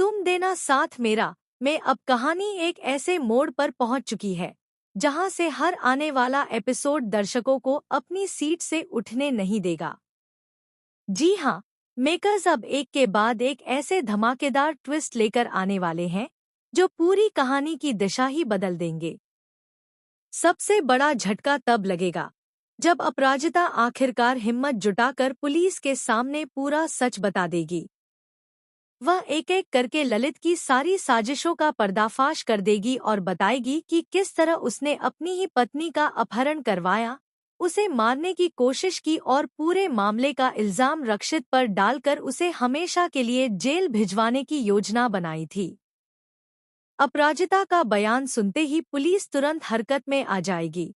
तुम देना साथ मेरा में अब कहानी एक ऐसे मोड़ पर पहुंच चुकी है जहां से हर आने वाला एपिसोड दर्शकों को अपनी सीट से उठने नहीं देगा। जी हाँ, मेकर्स अब एक के बाद एक ऐसे धमाकेदार ट्विस्ट लेकर आने वाले हैं जो पूरी कहानी की दिशा ही बदल देंगे। सबसे बड़ा झटका तब लगेगा जब अपराजिता आखिरकार हिम्मत जुटाकर पुलिस के सामने पूरा सच बता देगी। वह एक एक करके ललित की सारी साजिशों का पर्दाफाश कर देगी और बताएगी कि किस तरह उसने अपनी ही पत्नी का अपहरण करवाया, उसे मारने की कोशिश की और पूरे मामले का इल्जाम रक्षित पर डालकर उसे हमेशा के लिए जेल भिजवाने की योजना बनाई थी। अपराजिता का बयान सुनते ही पुलिस तुरंत हरकत में आ जाएगी।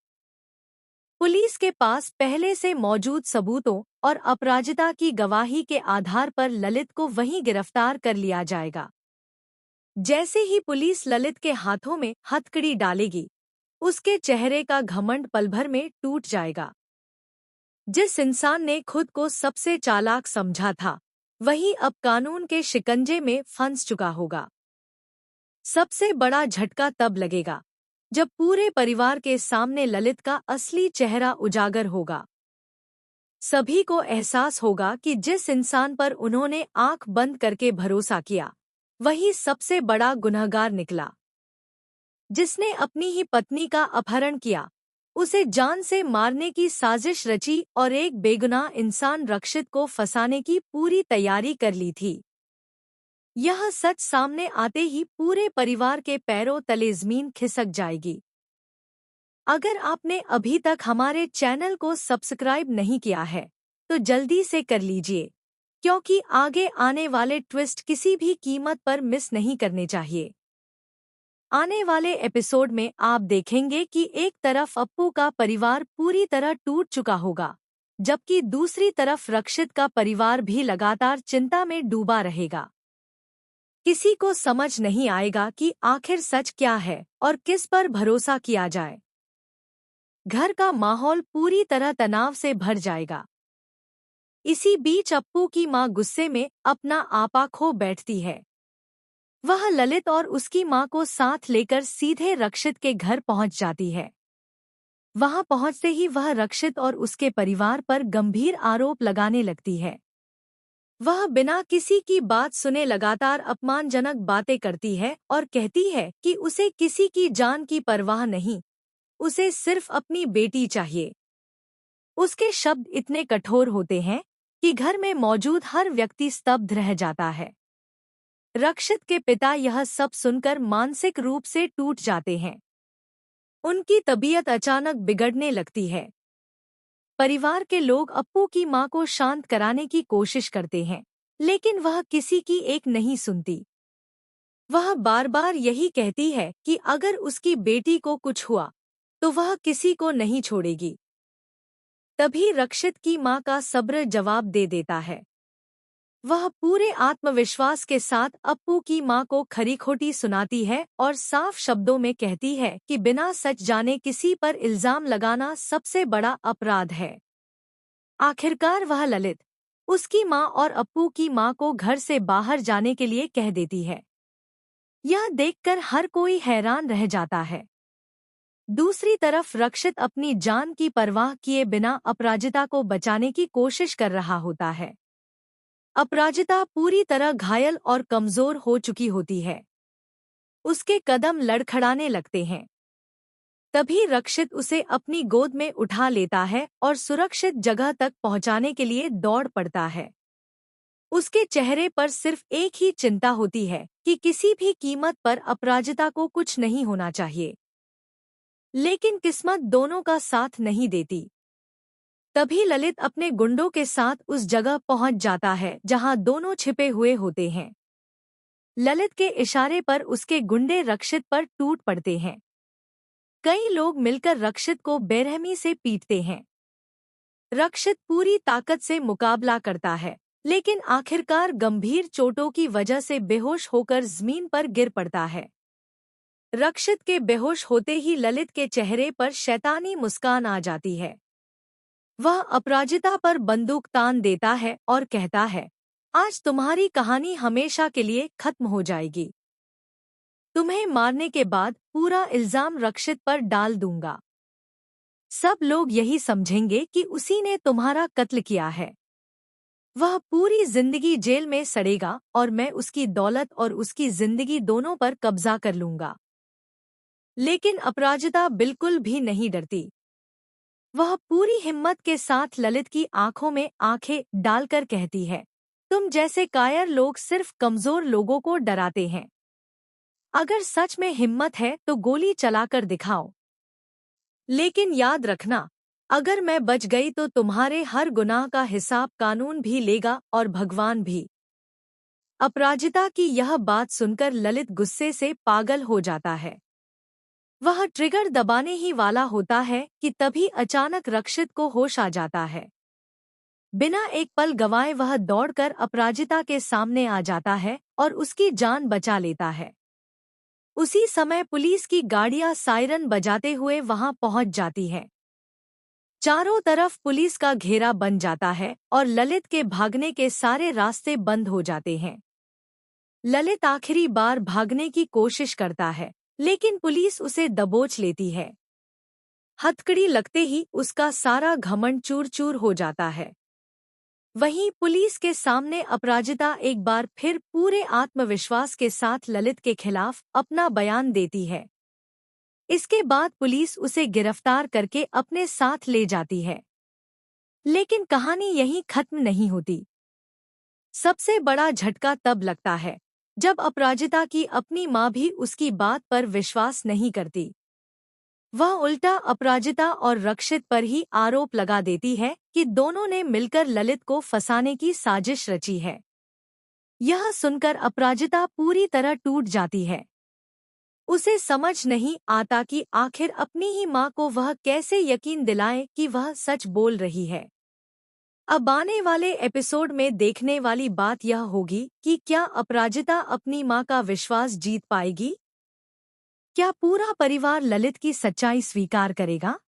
पुलिस के पास पहले से मौजूद सबूतों और अपराजिता की गवाही के आधार पर ललित को वहीं गिरफ्तार कर लिया जाएगा। जैसे ही पुलिस ललित के हाथों में हथकड़ी डालेगी, उसके चेहरे का घमंड पल भर में टूट जाएगा। जिस इंसान ने खुद को सबसे चालाक समझा था, वही अब कानून के शिकंजे में फंस चुका होगा। सबसे बड़ा झटका तब लगेगा जब पूरे परिवार के सामने ललित का असली चेहरा उजागर होगा। सभी को एहसास होगा कि जिस इंसान पर उन्होंने आंख बंद करके भरोसा किया, वही सबसे बड़ा गुनहगार निकला। जिसने अपनी ही पत्नी का अपहरण किया, उसे जान से मारने की साजिश रची और एक बेगुनाह इंसान रक्षित को फंसाने की पूरी तैयारी कर ली थी। यह सच सामने आते ही पूरे परिवार के पैरों तले जमीन खिसक जाएगी। अगर आपने अभी तक हमारे चैनल को सब्सक्राइब नहीं किया है, तो जल्दी से कर लीजिए, क्योंकि आगे आने वाले ट्विस्ट किसी भी कीमत पर मिस नहीं करने चाहिए। आने वाले एपिसोड में आप देखेंगे कि एक तरफ अप्पू का परिवार पूरी तरह टूट चुका होगा, जबकि दूसरी तरफ रक्षित का परिवार भी लगातार चिंता में डूबा रहेगा। किसी को समझ नहीं आएगा कि आखिर सच क्या है और किस पर भरोसा किया जाए। घर का माहौल पूरी तरह तनाव से भर जाएगा। इसी बीच अप्पू की मां गुस्से में अपना आपा खो बैठती है। वह ललित और उसकी मां को साथ लेकर सीधे रक्षित के घर पहुंच जाती है। वहां पहुंचते ही वह रक्षित और उसके परिवार पर गंभीर आरोप लगाने लगती है। वह बिना किसी की बात सुने लगातार अपमानजनक बातें करती है और कहती है कि उसे किसी की जान की परवाह नहीं, उसे सिर्फ अपनी बेटी चाहिए। उसके शब्द इतने कठोर होते हैं कि घर में मौजूद हर व्यक्ति स्तब्ध रह जाता है। रक्षित के पिता यह सब सुनकर मानसिक रूप से टूट जाते हैं। उनकी तबीयत अचानक बिगड़ने लगती है। परिवार के लोग अप्पू की मां को शांत कराने की कोशिश करते हैं, लेकिन वह किसी की एक नहीं सुनती। वह बार बार यही कहती है कि अगर उसकी बेटी को कुछ हुआ, तो वह किसी को नहीं छोड़ेगी। तभी रक्षित की मां का सब्र जवाब दे देता है। वह पूरे आत्मविश्वास के साथ अप्पू की मां को खरी-खोटी सुनाती है और साफ शब्दों में कहती है कि बिना सच जाने किसी पर इल्जाम लगाना सबसे बड़ा अपराध है। आखिरकार वह ललित, उसकी मां और अप्पू की मां को घर से बाहर जाने के लिए कह देती है। यह देखकर हर कोई हैरान रह जाता है। दूसरी तरफ रक्षित अपनी जान की परवाह किए बिना अपराजिता को बचाने की कोशिश कर रहा होता है। अपराजिता पूरी तरह घायल और कमजोर हो चुकी होती है। उसके कदम लड़खड़ाने लगते हैं। तभी रक्षित उसे अपनी गोद में उठा लेता है और सुरक्षित जगह तक पहुंचाने के लिए दौड़ पड़ता है। उसके चेहरे पर सिर्फ एक ही चिंता होती है कि किसी भी कीमत पर अपराजिता को कुछ नहीं होना चाहिए। लेकिन किस्मत दोनों का साथ नहीं देती। तभी ललित अपने गुंडों के साथ उस जगह पहुंच जाता है जहां दोनों छिपे हुए होते हैं। ललित के इशारे पर उसके गुंडे रक्षित पर टूट पड़ते हैं। कई लोग मिलकर रक्षित को बेरहमी से पीटते हैं। रक्षित पूरी ताकत से मुकाबला करता है, लेकिन आखिरकार गंभीर चोटों की वजह से बेहोश होकर जमीन पर गिर पड़ता है। रक्षित के बेहोश होते ही ललित के चेहरे पर शैतानी मुस्कान आ जाती है। वह अपराजिता पर बंदूक तान देता है और कहता है, आज तुम्हारी कहानी हमेशा के लिए खत्म हो जाएगी। तुम्हें मारने के बाद पूरा इल्जाम रक्षित पर डाल दूंगा। सब लोग यही समझेंगे कि उसी ने तुम्हारा कत्ल किया है। वह पूरी जिंदगी जेल में सड़ेगा और मैं उसकी दौलत और उसकी जिंदगी दोनों पर कब्जा कर लूंगा। लेकिन अपराजिता बिल्कुल भी नहीं डरती। वह पूरी हिम्मत के साथ ललित की आंखों में आंखें डालकर कहती है, तुम जैसे कायर लोग सिर्फ कमजोर लोगों को डराते हैं। अगर सच में हिम्मत है तो गोली चलाकर दिखाओ। लेकिन याद रखना, अगर मैं बच गई तो तुम्हारे हर गुनाह का हिसाब कानून भी लेगा और भगवान भी। अपराजिता की यह बात सुनकर ललित गुस्से से पागल हो जाता है। वह ट्रिगर दबाने ही वाला होता है कि तभी अचानक रक्षित को होश आ जाता है। बिना एक पल गंवाए वह दौड़कर अपराजिता के सामने आ जाता है और उसकी जान बचा लेता है। उसी समय पुलिस की गाड़ियां सायरन बजाते हुए वहां पहुंच जाती हैं। चारों तरफ पुलिस का घेरा बन जाता है और ललित के भागने के सारे रास्ते बंद हो जाते हैं। ललित आखिरी बार भागने की कोशिश करता है, लेकिन पुलिस उसे दबोच लेती है। हथकड़ी लगते ही उसका सारा घमंड चूर चूर हो जाता है। वहीं पुलिस के सामने अपराजिता एक बार फिर पूरे आत्मविश्वास के साथ ललित के खिलाफ अपना बयान देती है। इसके बाद पुलिस उसे गिरफ्तार करके अपने साथ ले जाती है। लेकिन कहानी यहीं खत्म नहीं होती। सबसे बड़ा झटका तब लगता है जब अपराजिता की अपनी माँ भी उसकी बात पर विश्वास नहीं करती। वह उल्टा अपराजिता और रक्षित पर ही आरोप लगा देती है कि दोनों ने मिलकर ललित को फंसाने की साजिश रची है। यह सुनकर अपराजिता पूरी तरह टूट जाती है। उसे समझ नहीं आता कि आखिर अपनी ही माँ को वह कैसे यकीन दिलाए कि वह सच बोल रही है। अब आने वाले एपिसोड में देखने वाली बात यह होगी कि क्या अपराजिता अपनी माँ का विश्वास जीत पाएगी? क्या पूरा परिवार ललित की सच्चाई स्वीकार करेगा?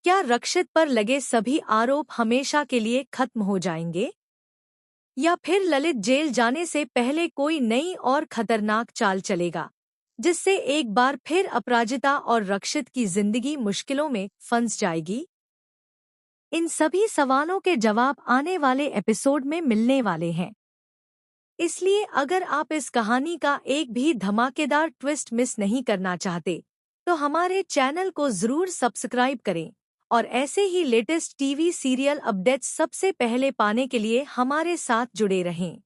क्या रक्षित पर लगे सभी आरोप हमेशा के लिए खत्म हो जाएंगे? या फिर ललित जेल जाने से पहले कोई नई और खतरनाक चाल चलेगा, जिससे एक बार फिर अपराजिता और रक्षित की जिंदगी मुश्किलों में फंस जाएगी? इन सभी सवालों के जवाब आने वाले एपिसोड में मिलने वाले हैं। इसलिए अगर आप इस कहानी का एक भी धमाकेदार ट्विस्ट मिस नहीं करना चाहते, तो हमारे चैनल को जरूर सब्सक्राइब करें और ऐसे ही लेटेस्ट टीवी सीरियल अपडेट्स सबसे पहले पाने के लिए हमारे साथ जुड़े रहें।